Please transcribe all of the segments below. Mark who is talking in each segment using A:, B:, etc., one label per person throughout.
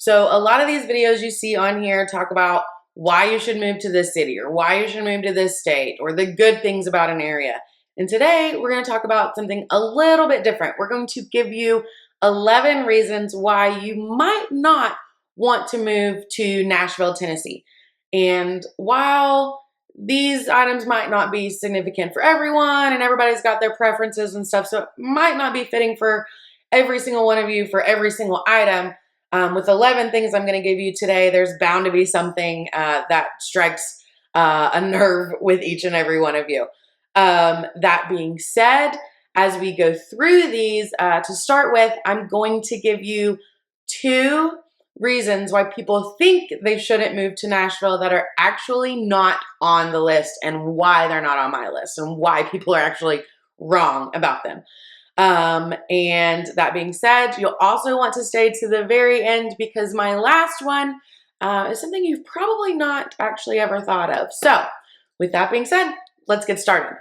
A: So a lot of these videos you see on here talk about why you should move to this city or why you should move to this state or the good things about an area. And today we're going to talk about something a little bit different. We're going to give you 11 reasons why you might not want to move to Nashville, Tennessee. And while these items might not be significant for everyone and everybody's got their preferences and stuff, so it might not be fitting for every single one of you for every single item. With 11 things I'm going to give you today, there's bound to be something that strikes a nerve with each and every one of you. That being said, as we go through these, to start with, I'm going to give you 2 reasons why people think they shouldn't move to Nashville that are actually not on the list and why they're not on my list and why people are actually wrong about them. And that being said, you'll also want to stay to the very end because my last one is something you've probably not actually ever thought of. So with that being said, let's get started.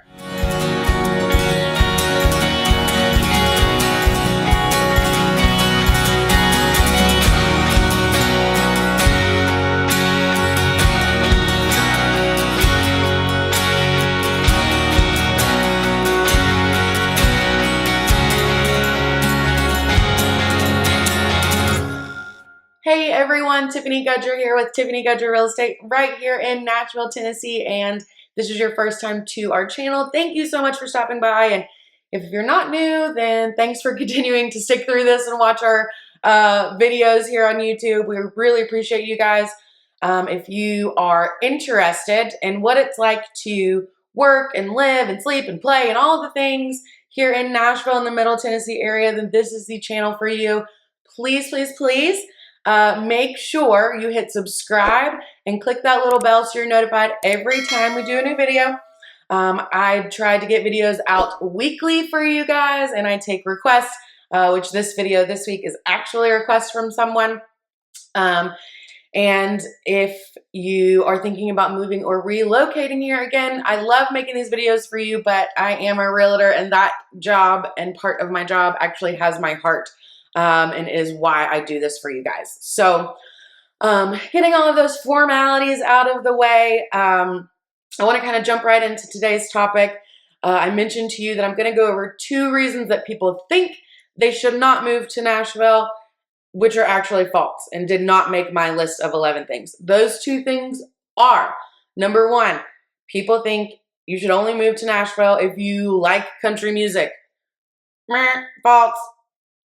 A: Hey everyone, Tiffany Gudger here with Tiffany Gudger Real Estate right here in Nashville, Tennessee. And this is your first time to our channel. Thank you so much for stopping by. And if you're not new, then thanks for continuing to stick through this and watch our videos here on YouTube. We really appreciate you guys. If you are interested in what it's like to work and live and sleep and play and all the things here in Nashville in the Middle Tennessee area, then this is the channel for you. Please, please, please. Make sure you hit subscribe and click that little bell so you're notified every time we do a new video. I try to get videos out weekly for you guys, and I take requests, which this video this week is actually a request from someone. And if you are thinking about moving or relocating here, again, I love making these videos for you, but I am a realtor, and that job and part of my job actually has my heart. And is why I do this for you guys. So getting all of those formalities out of the way, I want to kind of jump right into today's topic. I mentioned to you that I'm going to go over 2 reasons that people think they should not move to Nashville, which are actually false and did not make my list of 11 things. Those 2 things are, number 1, people think you should only move to Nashville if you like country music. False.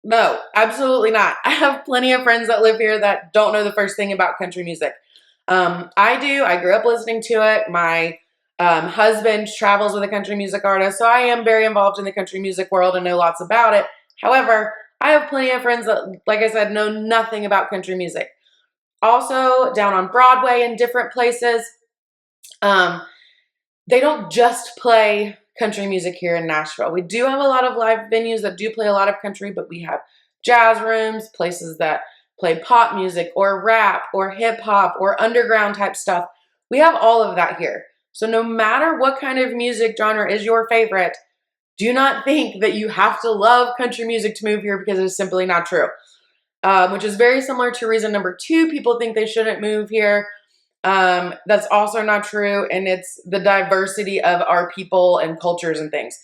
A: No, absolutely not. I have plenty of friends that live here that don't know the first thing about country music. I do. I grew up listening to it. My husband travels with a country music artist, so I am very involved in the country music world and know lots about it. However, I have plenty of friends that, like I said, know nothing about country music. Also, down on Broadway in different places, they don't just play country music here in Nashville. We do have a lot of live venues that do play a lot of country, but we have jazz rooms, places that play pop music or rap or hip hop or underground type stuff. We have all of that here. So no matter what kind of music genre is your favorite, do not think that you have to love country music to move here because it is simply not true. Which is very similar to reason number 2. People think they shouldn't move here. That's also not true, and it's the diversity of our people and cultures and things.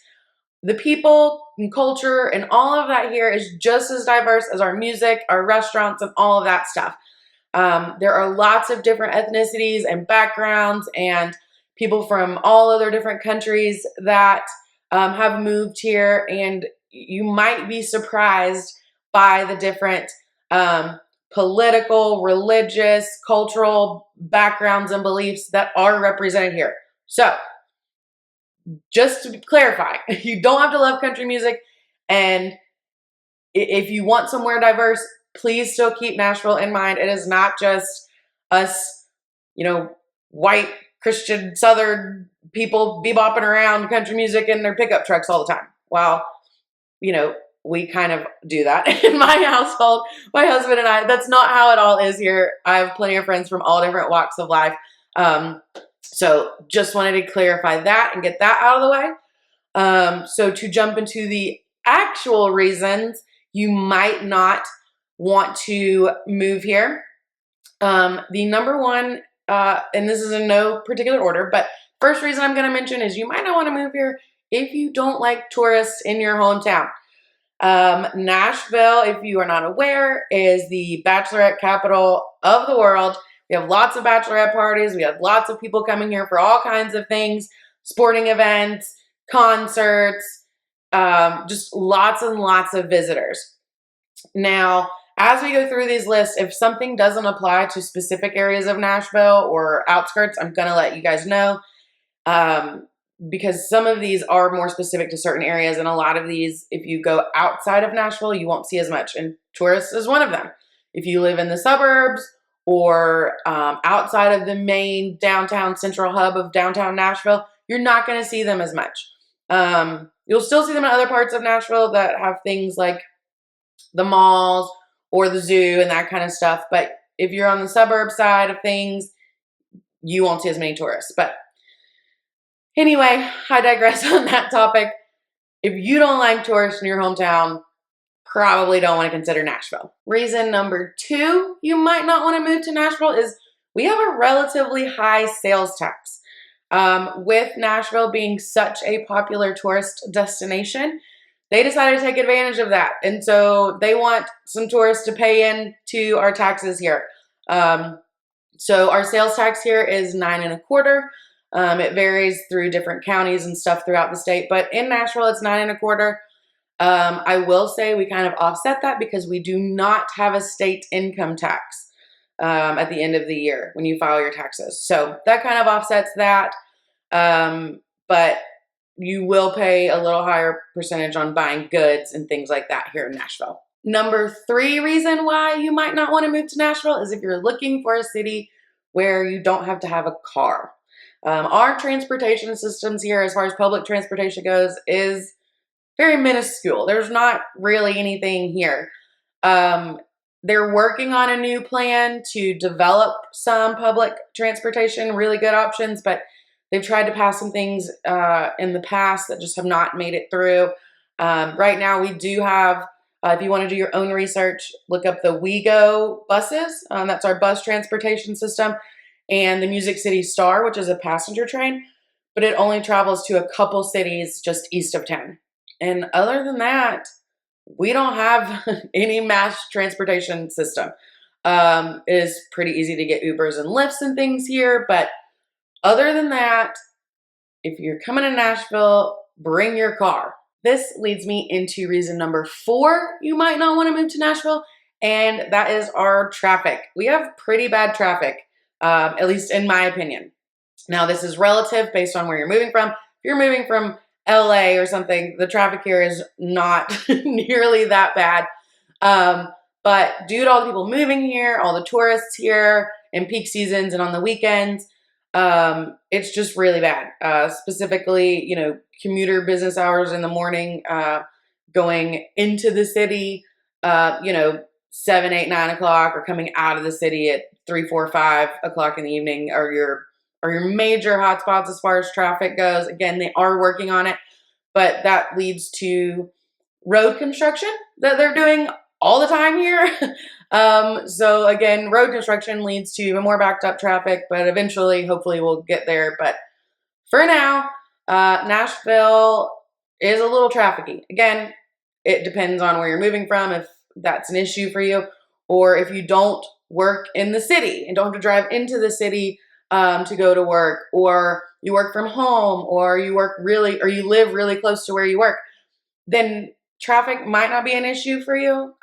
A: The people and culture and all of that here is just as diverse as our music, our restaurants, and all of that stuff. There are lots of different ethnicities and backgrounds and people from all other different countries that have moved here, and you might be surprised by the different political, religious, cultural backgrounds and beliefs that are represented here. So, just to clarify, you don't have to love country music, and if you want somewhere diverse, please still keep Nashville in mind. It is not just us, white Christian Southern people bebopping around country music in their pickup trucks all the time. Well, we kind of do that in my household, my husband and I. That's not how it all is here. I have plenty of friends from all different walks of life. So just wanted to clarify that and get that out of the way. So to jump into the actual reasons you might not want to move here. The number one, and this is in no particular order, but first reason I'm going to mention is you might not want to move here if you don't like tourists in your hometown. Nashville, if you are not aware, is the bachelorette capital of the world. We have lots of bachelorette parties. We have lots of people coming here for all kinds of things, sporting events, concerts, just lots and lots of visitors. Now, as we go through these lists, if something doesn't apply to specific areas of Nashville or outskirts, I'm going to let you guys know. Because some of these are more specific to certain areas, and a lot of these, if you go outside of Nashville, you won't see as much, and tourists is one of them. If you live in the suburbs or outside of the main downtown central hub of downtown Nashville, you're not going to see them as much. You'll still see them in other parts of Nashville that have things like the malls or the zoo and that kind of stuff, but if you're on the suburb side of things, you won't see as many tourists. But anyway, I digress on that topic. If you don't like tourists in your hometown, probably don't want to consider Nashville. Reason number 2 you might not want to move to Nashville is we have a relatively high sales tax. With Nashville being such a popular tourist destination, they decided to take advantage of that. And so they want some tourists to pay into our taxes here. So our sales tax here is 9.25%. It varies through different counties and stuff throughout the state, but in Nashville, it's 9.25%. I will say we kind of offset that because we do not have a state income tax at the end of the year when you file your taxes. So that kind of offsets that. But you will pay a little higher percentage on buying goods and things like that here in Nashville. Number 3 reason why you might not want to move to Nashville is if you're looking for a city where you don't have to have a car. Our transportation systems here, as far as public transportation goes, is very minuscule. There's not really anything here. They're working on a new plan to develop some public transportation, really good options, but they've tried to pass some things in the past that just have not made it through. Right now, we do have, if you want to do your own research, look up the WeGo buses. That's our bus transportation system. And the Music City Star, which is a passenger train, but it only travels to a couple cities just east of town. And other than that, we don't have any mass transportation system. It is pretty easy to get Ubers and Lyfts and things here, but other than that, if you're coming to Nashville, bring your car. This leads me into reason number 4 you might not want to move to Nashville, and that is our traffic. We have pretty bad traffic. At least in my opinion. Now, this is relative based on where you're moving from. If you're moving from LA or something, the traffic here is not nearly that bad. But due to all the people moving here, all the tourists here in peak seasons and on the weekends, it's just really bad. Specifically, commuter business hours in the morning, going into the city, 7, 8, 9 o'clock, or coming out of the city at 3, 4, 5 o'clock in the evening are your major hotspots as far as traffic goes. Again, they are working on it, but that leads to road construction that they're doing all the time here. So again, road construction leads to even more backed up traffic, but eventually, hopefully we'll get there. But for now, Nashville is a little trafficy. Again, it depends on where you're moving from, if that's an issue for you, or if you don't work in the city and don't have to drive into the city to go to work, or you work from home, or you live really close to where you work, then traffic might not be an issue for you.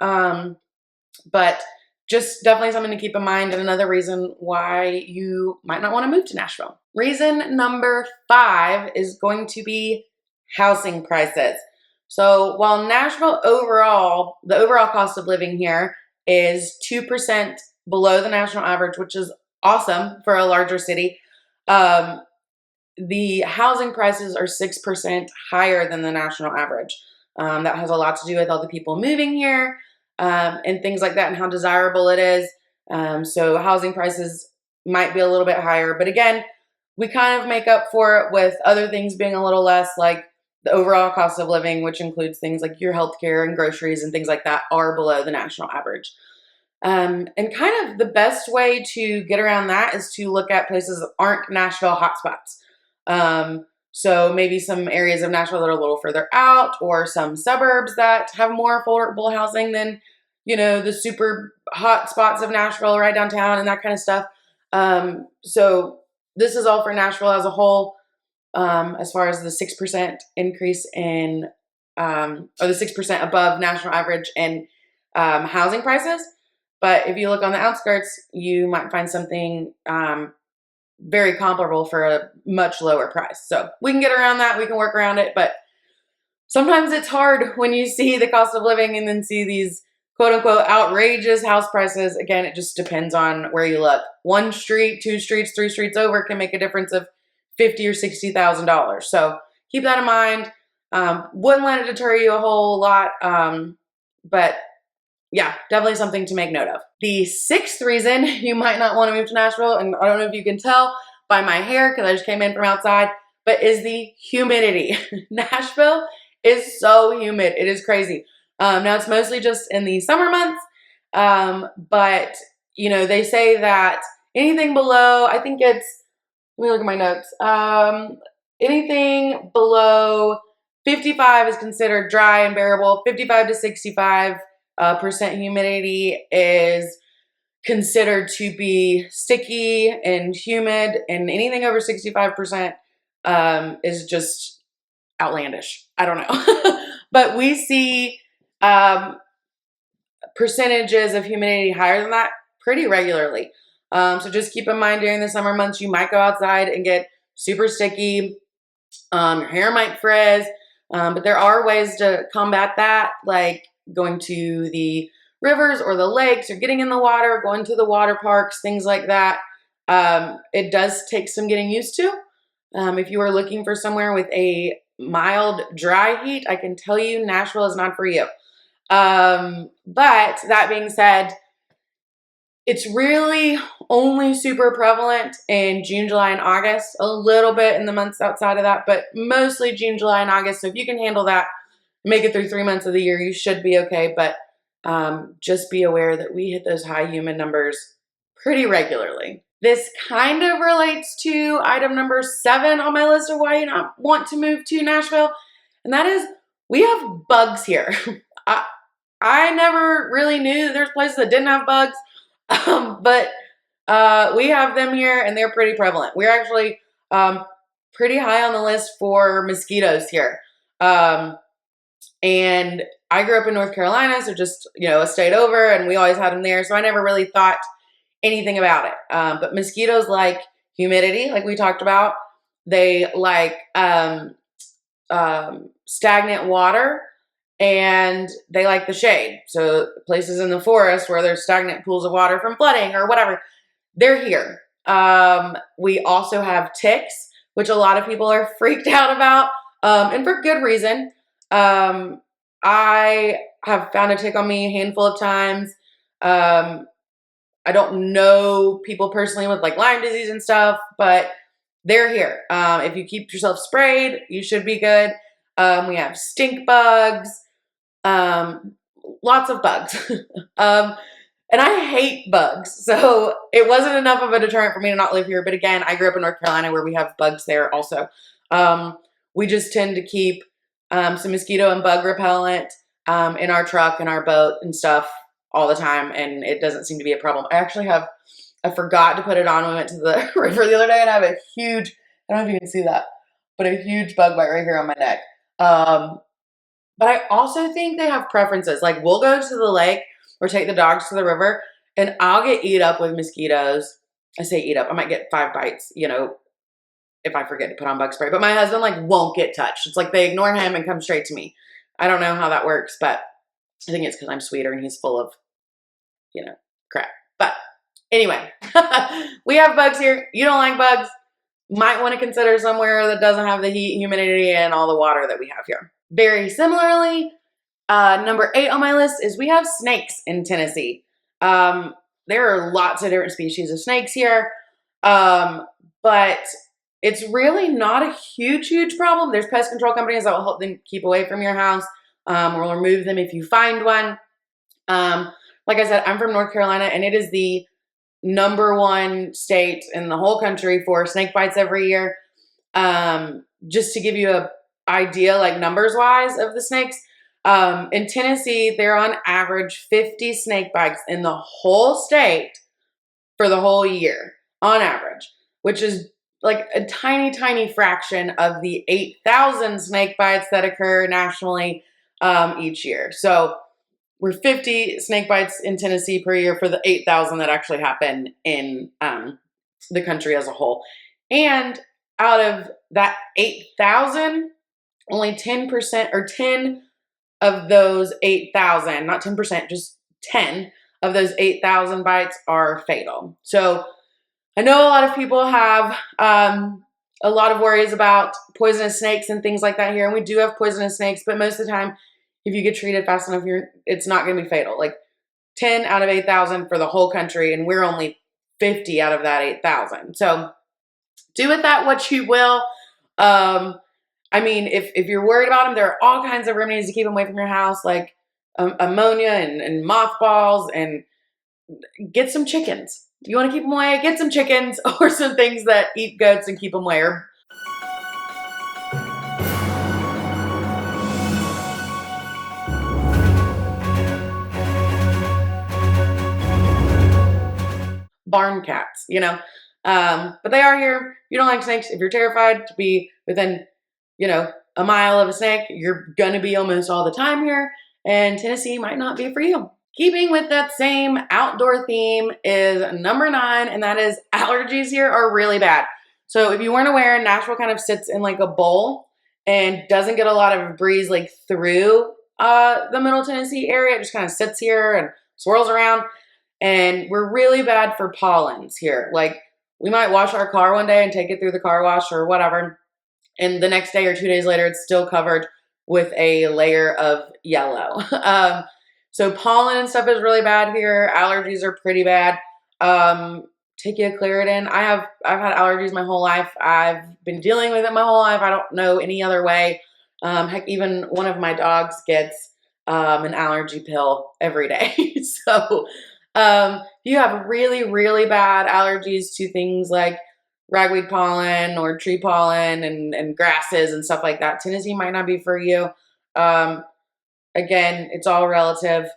A: But just definitely something to keep in mind, and another reason why you might not want to move to Nashville. Reason number 5 is going to be housing prices. So while Nashville the overall cost of living here is 2% below the national average, which is awesome for a larger city, the housing prices are 6% higher than the national average. That has a lot to do with all the people moving here and things like that and how desirable it is. So housing prices might be a little bit higher. But again, we kind of make up for it with other things being a little less, like the overall cost of living, which includes things like your healthcare and groceries and things like that, are below the national average. And kind of the best way to get around that is to look at places that aren't Nashville hotspots. So maybe some areas of Nashville that are a little further out, or some suburbs that have more affordable housing than, the super hot spots of Nashville right downtown and that kind of stuff. So this is all for Nashville as a whole. As far as the 6% increase in, or the 6% above national average in housing prices. But if you look on the outskirts, you might find something very comparable for a much lower price. So we can get around that. We can work around it. But sometimes it's hard when you see the cost of living and then see these quote unquote outrageous house prices. Again, it just depends on where you look. One street, two streets, three streets over can make a difference of $50,000 or $60,000. So keep that in mind. Wouldn't let it deter you a whole lot. But yeah, definitely something to make note of. The sixth reason you might not want to move to Nashville, and I don't know if you can tell by my hair because I just came in from outside, but is the humidity. Nashville is so humid. It is crazy. Now it's mostly just in the summer months. But they say that anything below, I think it's, let me look at my notes. Anything below 55 is considered dry and bearable. 55 to 65 percent humidity is considered to be sticky and humid, and anything over 65% is just outlandish. I don't know. But we see percentages of humidity higher than that pretty regularly. So just keep in mind during the summer months, you might go outside and get super sticky. Your hair might frizz, but there are ways to combat that, like going to the rivers or the lakes or getting in the water, going to the water parks, things like that. It does take some getting used to. If you are looking for somewhere with a mild, dry heat, I can tell you Nashville is not for you. But that being said, it's really only super prevalent in June, July, and August, a little bit in the months outside of that, but mostly June, July, and August. So if you can handle that, make it through 3 months of the year, you should be okay. But just be aware that we hit those high humid numbers pretty regularly. This kind of relates to item number 7 on my list of why you not want to move to Nashville, and that is we have bugs here. I never really knew there's places that didn't have bugs. But we have them here, and they're pretty prevalent. We're actually pretty high on the list for mosquitoes here. And I grew up in North Carolina, so just, a state over, and we always had them there. So I never really thought anything about it. But mosquitoes like humidity, like we talked about. They like stagnant water. And they like the shade. So places in the forest where there's stagnant pools of water from flooding or whatever, they're here. We also have ticks, which a lot of people are freaked out about, and for good reason. I have found a tick on me a handful of times. I don't know people personally with like Lyme disease and stuff, but they're here. If you keep yourself sprayed, you should be good. We have stink bugs. Lots of bugs. And I hate bugs. So it wasn't enough of a deterrent for me to not live here. But again, I grew up in North Carolina where we have bugs there also. We just tend to keep some mosquito and bug repellent in our truck and our boat and stuff all the time. And it doesn't seem to be a problem. I forgot to put it on when we went to the river the other day, and I have a huge, I don't know if you can see that, but a huge bug bite right here on my neck. But I also think they have preferences. Like we'll go to the lake or take the dogs to the river, and I'll get eat up with mosquitoes. I say eat up. I might get 5 bites, if I forget to put on bug spray. But my husband won't get touched. It's like they ignore him and come straight to me. I don't know how that works, but I think it's because I'm sweeter and he's full of, crap. But anyway, we have bugs here. You don't like bugs, might want to consider somewhere that doesn't have the heat, humidity, and all the water that we have here. Very similarly, number 8 on my list is we have snakes in Tennessee. There are lots of different species of snakes here, but it's really not a huge problem. There's pest control companies that will help them keep away from your house, or remove them if you find one. Like I said, I'm from North Carolina, and it is the #1 state in the whole country for snake bites every year. Just to give you a idea, like numbers wise of the snakes, in Tennessee, they're on average 50 snake bites in the whole state for the whole year on average, which is like a tiny fraction of the 8,000 snake bites that occur nationally each year. So we're 50 snake bites in Tennessee per year for the 8,000 that actually happen in the country as a whole. And out of that 8,000, only 10% or 10 of those 8,000, not 10%, just 10 of those 8,000 bites are fatal. So I know a lot of people have a lot of worries about poisonous snakes and things like that here. And we do have poisonous snakes, but most of the time, if you get treated fast enough, it's not going to be fatal. Like 10 out of 8,000 for the whole country, and we're only 50 out of that 8,000. So do with that what you will. I mean, if you're worried about them, there are all kinds of remedies to keep them away from your house, like ammonia and mothballs, and get some chickens. If you want to keep them away, get some chickens or some things that eat goats and keep them away. Or barn cats, you know. But they are here. You don't like snakes. If you're terrified to be within, a mile of a snake, you're gonna be almost all the time here. And Tennessee might not be for you. Keeping with that same outdoor theme is #9, and that is allergies here are really bad. So if you weren't aware, Nashville kind of sits in like a bowl and doesn't get a lot of breeze like through the Middle Tennessee area. It just kind of sits here and swirls around. And we're really bad for pollens here. Like, we might wash our car one day and take it through the car wash or whatever, and the next day or 2 days later, it's still covered with a layer of yellow. So pollen and stuff is really bad here. Allergies are pretty bad. Take you a Claritin. I've had allergies my whole life. I've been dealing with it my whole life. I don't know any other way. Heck, even one of my dogs gets an allergy pill every day. So you have really bad allergies to things like ragweed pollen or tree pollen and grasses and stuff like that, Tennessee might not be for you. Again, it's all relative,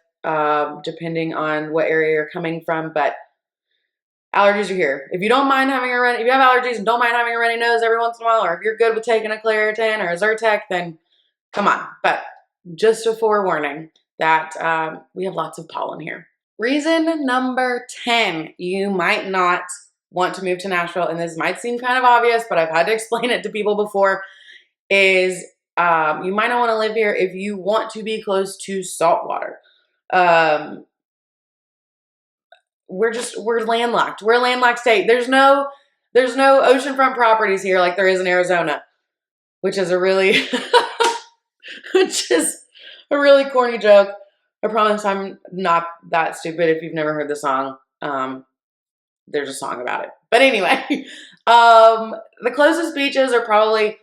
A: depending on what area you're coming from, but allergies are here. If you don't mind having if you have allergies and don't mind having a runny nose every once in a while, or if you're good with taking a Claritin or a Zyrtec, then come on. But just a forewarning that we have lots of pollen here. Reason number 10, you might not want to move to Nashville, and this might seem kind of obvious, but I've had to explain it to people before, is you might not want to live here if you want to be close to salt water. We're landlocked. We're a landlocked state. There's no oceanfront properties here like there is in Arizona, which is a really corny joke. I promise I'm not that stupid. If you've never heard the song, there's a song about it. But anyway, the closest beaches are probably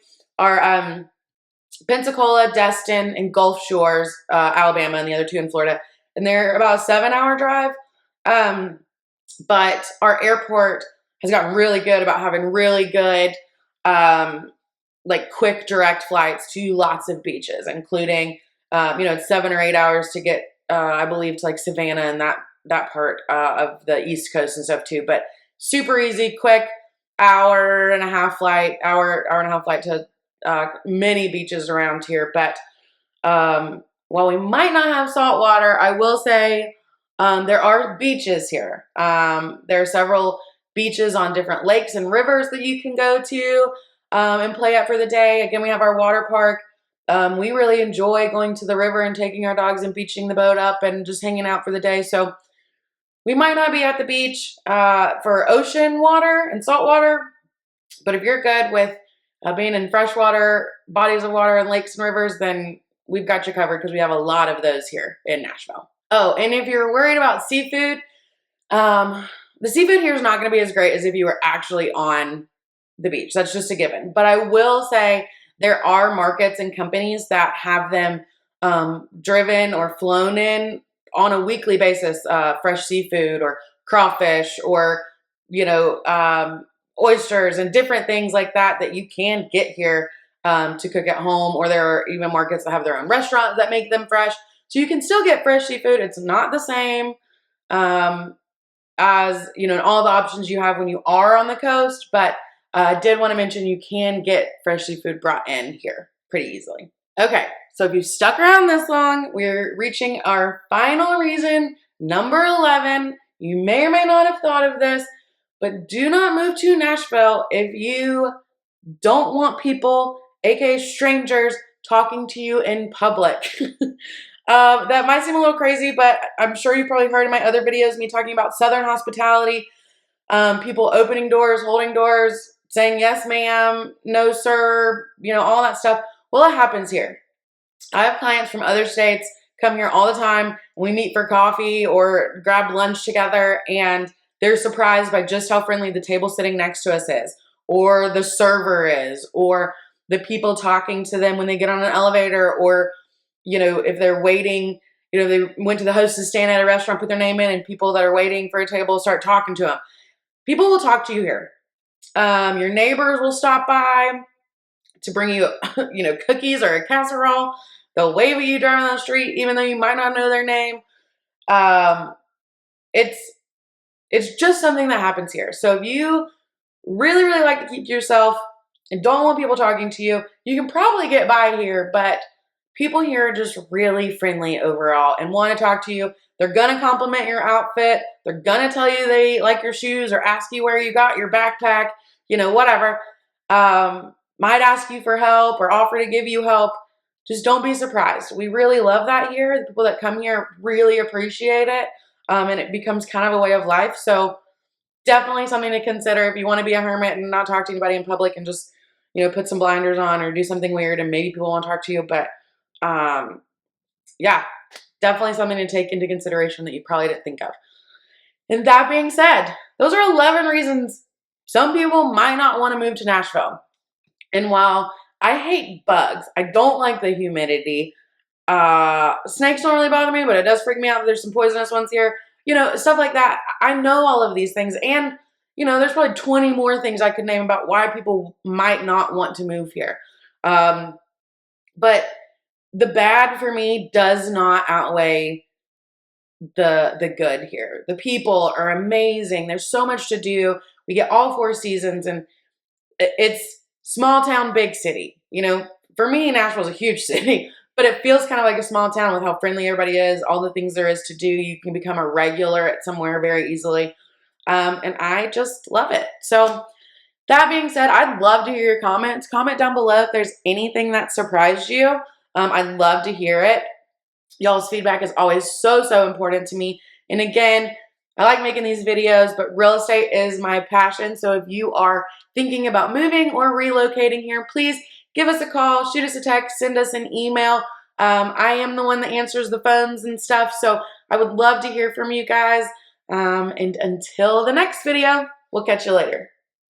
A: Pensacola, Destin, and Gulf Shores, Alabama, and the other two in Florida. And they're about a 7-hour drive. But our airport has gotten really good about having really good, like quick direct flights to lots of beaches, including, it's 7 or 8 hours to get, I believe, to like Savannah and that part of the East Coast and stuff too. But super easy, quick, hour and a half flight to many beaches around here. But while we might not have salt water, I will say there are beaches here. There are several beaches on different lakes and rivers that you can go to and play at for the day. Again, we have our water park. We really enjoy going to the river and taking our dogs and beaching the boat up and just hanging out for the day. So we might not be at the beach for ocean water and salt water, but if you're good with being in freshwater bodies of water and lakes and rivers, then we've got you covered because we have a lot of those here in Nashville. Oh, and if you're worried about seafood, the seafood here is not going to be as great as if you were actually on the beach. That's just a given. But I will say there are markets and companies that have them driven or flown in on a weekly basis, fresh seafood or crawfish or, oysters and different things like that that you can get here to cook at home. Or there are even markets that have their own restaurants that make them fresh. So you can still get fresh seafood. It's not the same as, all the options you have when you are on the coast. But I did want to mention you can get fresh seafood brought in here pretty easily. Okay, so if you've stuck around this long, we're reaching our final reason, number 11. You may or may not have thought of this, but do not move to Nashville if you don't want people, aka strangers, talking to you in public. That might seem a little crazy, but I'm sure you've probably heard in my other videos me talking about Southern hospitality, people opening doors, holding doors, saying yes ma'am, no sir, all that stuff. Well, it happens here. I have clients from other states come here all the time. We meet for coffee or grab lunch together, and they're surprised by just how friendly the table sitting next to us is, or the server is, or the people talking to them when they get on an elevator, or, if they're waiting, they went to the hostess stand at a restaurant, put their name in, and people that are waiting for a table start talking to them. People will talk to you here. Your neighbors will stop by to bring you, cookies or a casserole. They'll wave at you driving down the street, even though you might not know their name. It's just something that happens here. So if you really, really like to keep to yourself and don't want people talking to you, you can probably get by here, but people here are just really friendly overall and want to talk to you. They're going to compliment your outfit. They're going to tell you they like your shoes or ask you where you got your backpack, whatever. Might ask you for help or offer to give you help. Just don't be surprised. We really love that here. The people that come here really appreciate it. And it becomes kind of a way of life. So definitely something to consider if you want to be a hermit and not talk to anybody in public and just, put some blinders on or do something weird and maybe people won't talk to you. But yeah, definitely something to take into consideration that you probably didn't think of. And that being said, those are 11 reasons some people might not want to move to Nashville. And while I hate bugs, I don't like the humidity. Snakes don't really bother me, but it does freak me out. There's some poisonous ones here, stuff like that. I know all of these things. And, there's probably 20 more things I could name about why people might not want to move here. But the bad for me does not outweigh the good here. The people are amazing. There's so much to do. We get all 4 seasons, and it's small town, big city. For me, Nashville's a huge city, but it feels kind of like a small town with how friendly everybody is, all the things there is to do. You can become a regular at somewhere very easily. And I just love it. So that being said, I'd love to hear your comments. Comment down below if there's anything that surprised you. I'd love to hear it. Y'all's feedback is always so, so important to me. And again, I like making these videos, but real estate is my passion. So if you are thinking about moving or relocating here, please give us a call, shoot us a text, send us an email. I am the one that answers the phones and stuff. So I would love to hear from you guys. And until the next video, we'll catch you later.